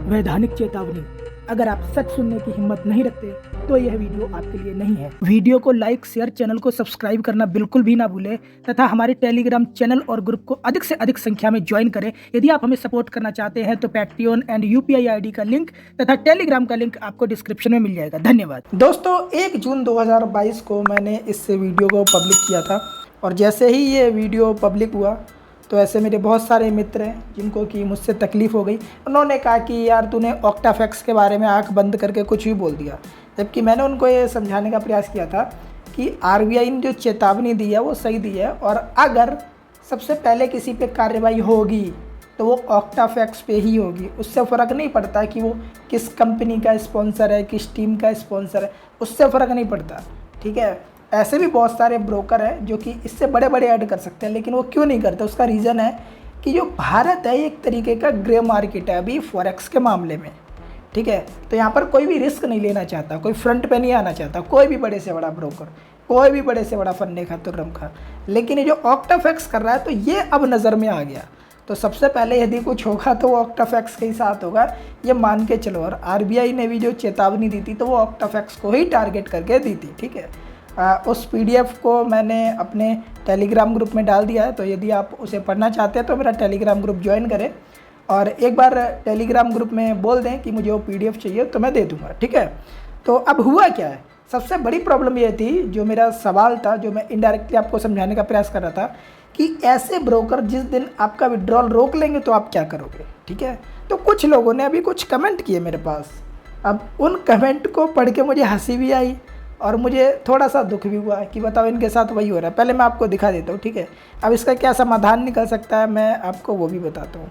वैधानिक चेतावनी, अगर आप सच सुनने की हिम्मत नहीं रखते तो यह वीडियो आपके लिए नहीं है। वीडियो को लाइक, शेयर, चैनल को सब्सक्राइब करना बिल्कुल भी ना भूलें तथा हमारे टेलीग्राम चैनल और ग्रुप को अधिक से अधिक संख्या में ज्वाइन करें। यदि आप हमें सपोर्ट करना चाहते हैं तो पैट्रियन एंड यूपीआई आईडी का लिंक तथा टेलीग्राम का लिंक आपको डिस्क्रिप्शन में मिल जाएगा। धन्यवाद। दोस्तों, 1 जून 2022 को मैंने इस वीडियो को पब्लिक किया था और जैसे ही ये वीडियो पब्लिक हुआ तो ऐसे मेरे बहुत सारे मित्र हैं जिनको कि मुझसे तकलीफ़ हो गई। उन्होंने कहा कि यार तूने ऑक्टाफैक्स के बारे में आंख बंद करके कुछ भी बोल दिया, जबकि मैंने उनको ये समझाने का प्रयास किया था कि आरबीआई ने जो चेतावनी दी है वो सही दी है और अगर सबसे पहले किसी पे कार्रवाई होगी तो वो ऑक्टाफैक्स पे ही होगी। उससे फ़र्क नहीं पड़ता कि वो किस कंपनी का स्पॉन्सर है, किस टीम का स्पॉन्सर है, उससे फ़र्क नहीं पड़ता। ठीक है, ऐसे भी बहुत सारे ब्रोकर हैं जो कि इससे बड़े बड़े ऐड कर सकते हैं, लेकिन वो क्यों नहीं करते? उसका रीज़न है कि जो भारत है एक तरीके का ग्रे मार्केट है अभी फॉरेक्स के मामले में। ठीक है, तो यहाँ पर कोई भी रिस्क नहीं लेना चाहता, कोई फ्रंट पे नहीं आना चाहता, कोई भी बड़े से बड़ा ब्रोकर, कोई भी बड़े से बड़ा फन्ने खा तुर्रम खा। लेकिन ये जो ऑक्टाफैक्स कर रहा है तो ये अब नज़र में आ गया। तो सबसे पहले यदि कुछ होगा तो वो ऑक्टाफैक्स के ही साथ होगा, ये मान के चलो। और आरबीआई ने भी जो चेतावनी दी थी तो वो ऑक्टाफैक्स को ही टारगेट करके दी थी। ठीक है, उस पीडीएफ को मैंने अपने टेलीग्राम ग्रुप में डाल दिया है, तो यदि आप उसे पढ़ना चाहते हैं तो मेरा टेलीग्राम ग्रुप ज्वाइन करें और एक बार टेलीग्राम ग्रुप में बोल दें कि मुझे वो पीडीएफ चाहिए तो मैं दे दूँगा। ठीक है, तो अब हुआ क्या है, सबसे बड़ी प्रॉब्लम ये थी, जो मेरा सवाल था, जो मैं इनडायरेक्टली आपको समझाने का प्रयास कर रहा था कि ऐसे ब्रोकर जिस दिन आपका विड्रॉल रोक लेंगे तो आप क्या करोगे। ठीक है, तो कुछ लोगों ने अभी कुछ कमेंट किए मेरे पास। अब उन कमेंट को पढ़ के मुझे हंसी भी आई और मुझे थोड़ा सा दुख भी हुआ कि बताओ इनके साथ वही हो रहा है। पहले मैं आपको दिखा देता हूँ। ठीक है, अब इसका क्या समाधान निकल सकता है मैं आपको वो भी बताता हूँ।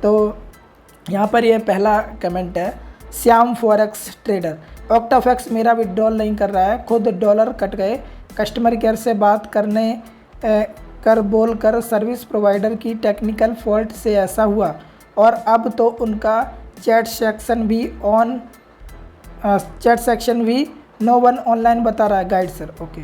तो यहाँ पर ये पहला कमेंट है, श्याम फॉरेक्स ट्रेडर, ऑक्टाफैक्स मेरा विड्रॉल नहीं कर रहा है, खुद डॉलर कट गए, कस्टमर केयर से बात करने कर बोल कर सर्विस प्रोवाइडर की टेक्निकल फॉल्ट से ऐसा हुआ और अब तो उनका चैट सेक्शन भी नो वन ऑनलाइन बता रहा है, गाइड सर। ओके,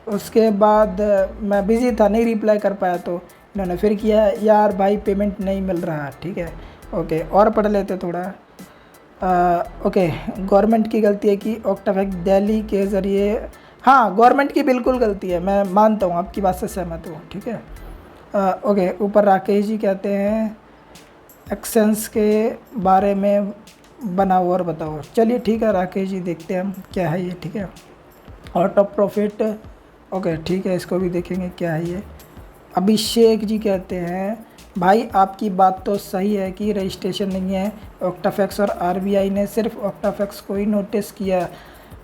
उसके बाद मैं बिज़ी था, नहीं रिप्लाई कर पाया, तो इन्होंने फिर किया, यार भाई पेमेंट नहीं मिल रहा। ठीक है, ओके, और पढ़ लेते थोड़ा। ओके, गवर्नमेंट की गलती है कि ऑक्टाफैक्स दिल्ली के ज़रिए, हाँ गवर्नमेंट की बिल्कुल गलती है, मैं मानता हूँ, आपकी बात से सहमत हूँ। ठीक है, ओके, ऊपर राकेश जी कहते हैं एक्सेंस के बारे में बनाओ और बताओ। चलिए ठीक है राकेश जी, देखते हैं हम क्या है ये। ठीक है, आउट ऑफ प्रॉफिट, ओके ठीक है, इसको भी देखेंगे क्या है ये। अभिषेक जी कहते हैं भाई आपकी बात तो सही है कि रजिस्ट्रेशन नहीं है ऑक्टाफैक्स और आरबीआई ने सिर्फ ऑक्टाफैक्स को ही नोटिस किया,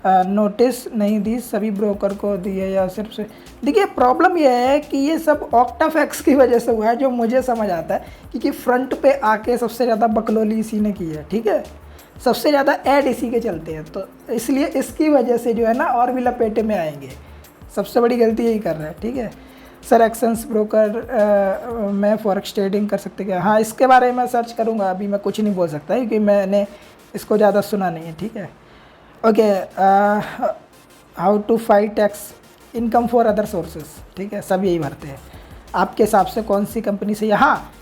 नोटिस नहीं दी, सभी ब्रोकर को दी है या सिर्फ से। देखिए प्रॉब्लम यह है कि ये सब ऑक्टाफैक्स की वजह से हुआ है, जो मुझे समझ आता है, क्योंकि फ्रंट पे आके सबसे ज़्यादा बकलोली इसी ने की है। ठीक है, सबसे ज़्यादा ऐड इसी के चलते हैं, तो इसलिए इसकी वजह से जो है ना और भी लपेटे में आएंगे। सबसे बड़ी गलती यही कर रहा है। ठीक है सर, एक्सेंस ब्रोकर में फॉरेक्स ट्रेडिंग कर सकते क्या? हाँ, इसके बारे में सर्च करूँगा, अभी मैं कुछ नहीं बोल सकता क्योंकि मैंने इसको ज़्यादा सुना नहीं है। ठीक है, okay, how to fight tax income for other sources. ठीक है, सब यही भरते हैं। आपके हिसाब से कौन सी कंपनी सही है? हाँ,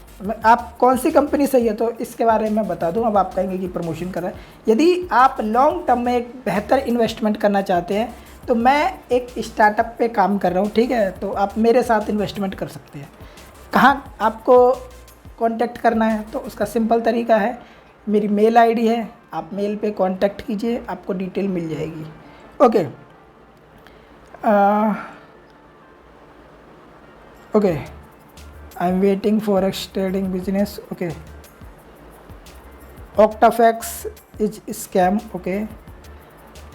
आप कौन सी कंपनी सही है तो इसके बारे में बता दूं। अब आप कहेंगे कि प्रमोशन कर रहा है। यदि आप लॉन्ग टर्म में एक बेहतर इन्वेस्टमेंट करना चाहते हैं तो मैं एक स्टार्टअप पे काम कर रहा हूँ। ठीक है, तो आप मेरे साथ इन्वेस्टमेंट कर सकते हैं। कहाँ आपको कांटेक्ट करना है तो उसका सिंपल तरीका है, मेरी मेल आईडी है, आप मेल पे कांटेक्ट कीजिए, आपको डिटेल मिल जाएगी। Okay, okay, I am waiting forex trading business. Okay, OctaFX is scam. Okay,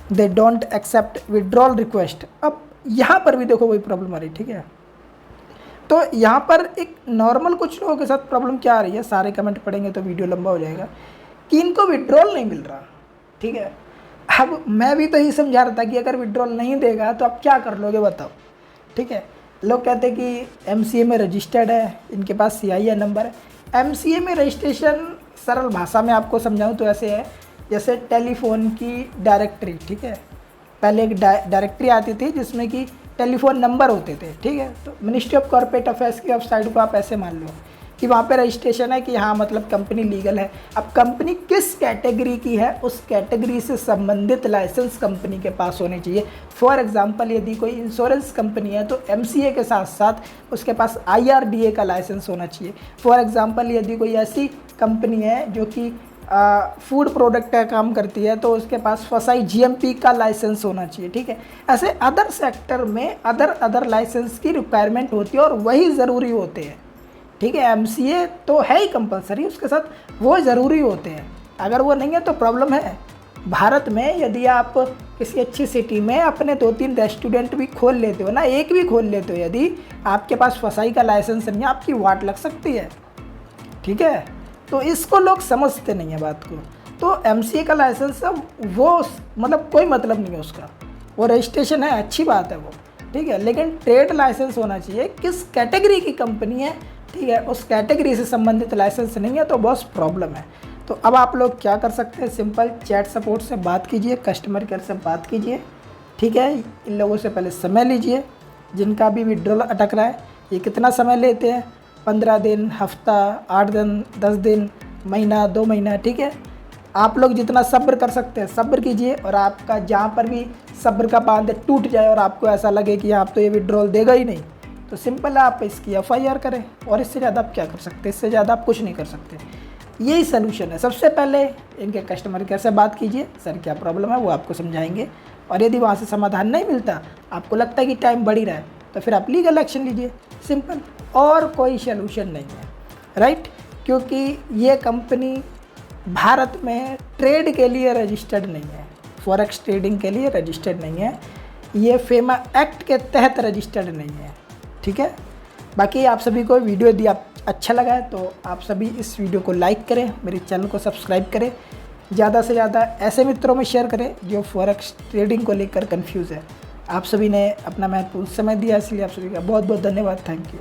they don't accept withdrawal request. अब यहाँ पर भी देखो वही प्रॉब्लम आ रही। ठीक है, तो यहाँ पर एक नॉर्मल कुछ लोगों के साथ प्रॉब्लम क्या आ रही है, सारे कमेंट पढ़ेंगे तो वीडियो लंबा हो जाएगा, कि इनको विड्रॉल नहीं मिल रहा। ठीक है, अब मैं भी तो यही समझा रहा था कि अगर विड्रॉल नहीं देगा तो आप क्या कर लोगे बताओ। ठीक है, लोग कहते हैं कि एमसीए में रजिस्टर्ड है, इनके पास सीआईए नंबर है। एमसीए में रजिस्ट्रेशन सरल भाषा में आपको समझाऊं तो ऐसे है जैसे टेलीफोन की डायरेक्टरी। ठीक है, पहले एक डायरेक्टरी आती थी जिसमें कि टेलीफोन नंबर होते थे। ठीक है, तो मिनिस्ट्री ऑफ कॉर्पोरेट अफेयर्स की वेबसाइट को आप ऐसे मान लो कि वहाँ पे रजिस्ट्रेशन है कि हाँ मतलब कंपनी लीगल है। अब कंपनी किस कैटेगरी की है, उस कैटेगरी से संबंधित लाइसेंस कंपनी के पास होने चाहिए। फॉर एग्जांपल यदि कोई इंश्योरेंस कंपनी है तो एमसीए के साथ साथ उसके पास आईआरडीए का लाइसेंस होना चाहिए। फॉर एग्जांपल यदि कोई ऐसी कंपनी है जो कि फूड प्रोडक्ट का काम करती है तो उसके पास फसाई जीएमपी का लाइसेंस होना चाहिए। ठीक है, ऐसे अदर सेक्टर में अदर लाइसेंस की रिक्वायरमेंट होती है और वही ज़रूरी होते हैं। ठीक है, एमसीए तो है ही कंपलसरी, उसके साथ वो ज़रूरी होते हैं। अगर वो नहीं है तो प्रॉब्लम है। भारत में यदि आप किसी अच्छी सिटी में अपने 2-3 रेस्टोरेंट भी खोल लेते हो ना, एक भी खोल लेते हो, यदि आपके पास फसाई का लाइसेंस नहीं है आपकी वाट लग सकती है। ठीक है, तो इसको लोग समझते नहीं है बात को। तो एमसीए का लाइसेंस वो मतलब कोई मतलब नहीं है उसका, वो रजिस्ट्रेशन है, अच्छी बात है वो। ठीक है, लेकिन ट्रेड लाइसेंस होना चाहिए, किस कैटेगरी की कंपनी है। ठीक है, उस कैटेगरी से संबंधित लाइसेंस नहीं है तो बहुत प्रॉब्लम है। तो अब आप लोग क्या कर सकते हैं, सिंपल चैट सपोर्ट से बात कीजिए, कस्टमर केयर से बात कीजिए। ठीक है, इन लोगों से पहले समय लीजिए, जिनका भी विड्रॉल अटक रहा है। ये कितना समय लेते हैं, 15 दिन, हफ्ता, 8 दिन, 10 दिन, महीना, 2 महीना। ठीक है, आप लोग जितना सब्र कर सकते हैं सब्र कीजिए। और आपका जहाँ पर भी सब्र का बांध टूट जाए और आपको ऐसा लगे कि आप तो ये विड्रॉल देगा ही नहीं, तो सिंपल है आप इसकी एफआईआर करें। और इससे ज़्यादा आप क्या कर सकते हैं, इससे ज़्यादा आप कुछ नहीं कर सकते। यही सलूशन है। सबसे पहले इनके कस्टमर केयर से बात कीजिए, सर क्या प्रॉब्लम है, वो आपको समझाएंगे। और यदि वहाँ से समाधान नहीं मिलता, आपको लगता है कि टाइम बढ़ ही रहा है, तो फिर आप लीगल एक्शन लीजिए, सिंपल। और कोई सलूशन नहीं है, राइट। क्योंकि ये कंपनी भारत में ट्रेड के लिए रजिस्टर्ड नहीं है, फॉरेक्स ट्रेडिंग के लिए रजिस्टर्ड नहीं है, ये फेमा एक्ट के तहत रजिस्टर्ड नहीं है। ठीक है, बाकी आप सभी को वीडियो यदि आप अच्छा लगा है तो आप सभी इस वीडियो को लाइक करें, मेरे चैनल को सब्सक्राइब करें, ज़्यादा से ज़्यादा ऐसे मित्रों में शेयर करें जो फॉरेक्स ट्रेडिंग को लेकर कंफ्यूज है। आप सभी ने अपना महत्वपूर्ण समय दिया, इसलिए आप सभी का बहुत बहुत धन्यवाद। Thank you.